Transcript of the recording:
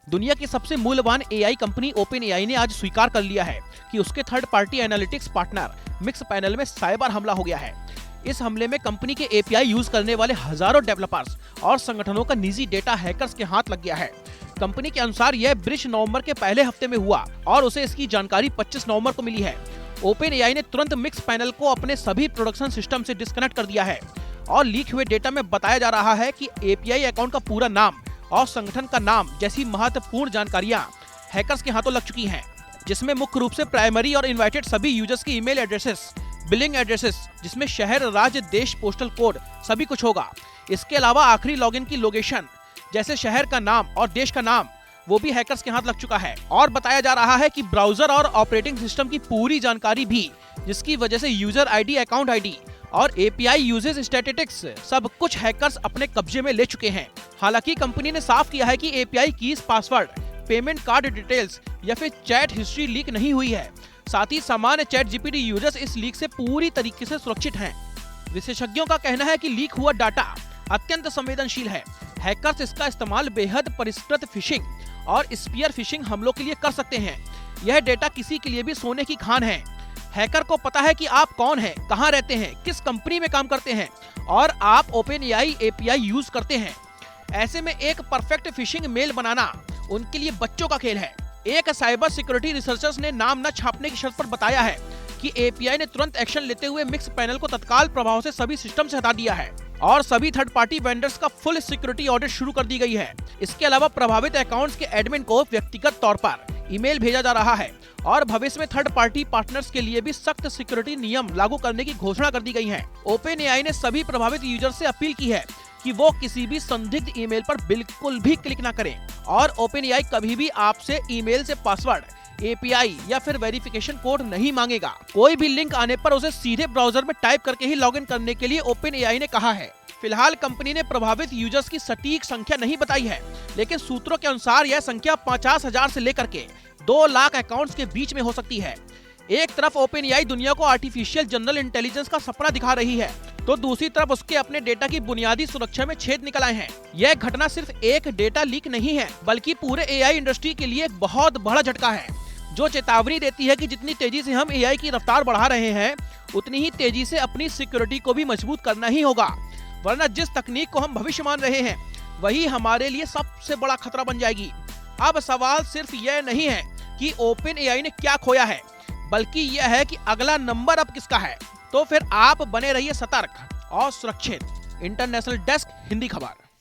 दुनिया की सबसे मूल्यवान एआई कंपनी ओपन एआई ने आज स्वीकार कर लिया है कि उसके थर्ड पार्टी एनालिटिक्स पार्टनर मिक्सपैनल में साइबर हमला हो गया है। इस हमले में कंपनी के एपीआई यूज करने वाले हजारों डेवलपर्स और संगठनों का निजी डेटा हैकर्स के हाथ लग गया है। कंपनी के अनुसार यह ब्रिज नवंबर के पहले हफ्ते में हुआ और उसे इसकी जानकारी 25 नवंबर को मिली है। ओपन एआई ने तुरंत मिक्सपैनल को अपने सभी प्रोडक्शन सिस्टम से डिस्कनेक्ट कर दिया है और लीक हुए डेटा में बताया जा रहा है कि एपीआई अकाउंट का पूरा नाम और संगठन का नाम जैसी महत्वपूर्ण जानकारियां हैकर्स के हाथों लग चुकी हैं, जिसमें मुख्य रूप से प्राइमरी और इनवाइटेड सभी यूजर्स की ईमेल एड्रेसेस, बिलिंग एड्रेसेस जिसमें शहर, राज्य, देश, पोस्टल कोड सभी कुछ होगा। इसके अलावा आखिरी लॉगिन की लोकेशन जैसे शहर का नाम और देश का नाम वो भी हैकर्स के हाथ लग चुका है। और बताया जा रहा है कि ब्राउजर और ऑपरेटिंग सिस्टम की पूरी जानकारी भी, जिसकी वजह से यूजर आईडी, अकाउंट आईडी और एपीआई यूजेज स्टैटिस्टिक्स सब कुछ हैकर्स अपने कब्जे में ले चुके हैं। हालांकि कंपनी ने साफ किया है कि API keys, password, payment card details या फिर चैट हिस्ट्री लीक नहीं हुई है। साथ ही सामान्य चैट जीपीटी यूजर्स इस लीक से पूरी तरीके से सुरक्षित हैं। विशेषज्ञों का कहना है कि लीक हुआ डाटा अत्यंत संवेदनशील है। हैकर्स इसका इस्तेमाल बेहद परिष्कृत फिशिंग और स्पीयर फिशिंग हमलों के लिए कर सकते हैं। यह डेटा किसी के लिए भी सोने की खान है। हैकर को पता है कि आप कौन हैं, कहां रहते हैं, किस कंपनी में काम करते हैं और आप ओपन एआई एपीआई यूज करते हैं। ऐसे में एक परफेक्ट फिशिंग मेल बनाना उनके लिए बच्चों का खेल है। एक साइबर सिक्योरिटी रिसर्चर्स ने नाम न छापने की शर्त पर बताया है कि एपीआई ने तुरंत एक्शन लेते हुए मिक्सपैनल को तत्काल प्रभाव से सभी सिस्टम से हटा दिया है और सभी थर्ड पार्टी वेंडर्स का फुल सिक्योरिटी ऑडिट शुरू कर दी गई है। इसके अलावा प्रभावित अकाउंट्स के एडमिन को व्यक्तिगत तौर पर ईमेल भेजा जा रहा है और भविष्य में थर्ड पार्टी पार्टनर्स के लिए भी सख्त सिक्योरिटी नियम लागू करने की घोषणा कर दी गई है। ओपन एआई ने सभी प्रभावित यूजर से अपील की है कि वो किसी भी संदिग्ध ईमेल पर बिल्कुल भी क्लिक ना करें और ओपन एआई कभी भी आपसे ईमेल से पासवर्ड, एपीआई या फिर वेरिफिकेशन कोड नहीं मांगेगा। कोई भी लिंक आने पर उसे सीधे ब्राउजर में टाइप करके ही लॉगिन करने के लिए ओपन एआई ने कहा है। फिलहाल कंपनी ने प्रभावित यूजर्स की सटीक संख्या नहीं बताई है, लेकिन सूत्रों के अनुसार यह संख्या 50,000 से लेकर के 2 लाख अकाउंट्स के बीच में हो सकती है। एक तरफ ओपन एआई दुनिया को आर्टिफिशियल जनरल इंटेलिजेंस का सपना दिखा रही है, तो दूसरी तरफ उसके अपने डेटा की बुनियादी सुरक्षा में छेद निकल आए हैं। यह घटना सिर्फ एक डेटा लीक नहीं है, बल्कि पूरे एआई इंडस्ट्री के लिए एक बहुत बड़ा झटका है, जो चेतावनी देती है कि जितनी तेजी से हम एआई की रफ्तार बढ़ा रहे हैं, उतनी ही तेजी से अपनी सिक्योरिटी को भी मजबूत करना ही होगा, वरना जिस तकनीक को हम भविष्य मान रहे हैं वही हमारे लिए सबसे बड़ा खतरा बन जाएगी। अब सवाल सिर्फ यह नहीं है कि ओपन एआई ने क्या खोया है, बल्कि यह है कि अगला नंबर अब किसका है। तो फिर आप बने रहिए सतर्क और सुरक्षित। इंटरनेशनल डेस्क, हिंदी खबर।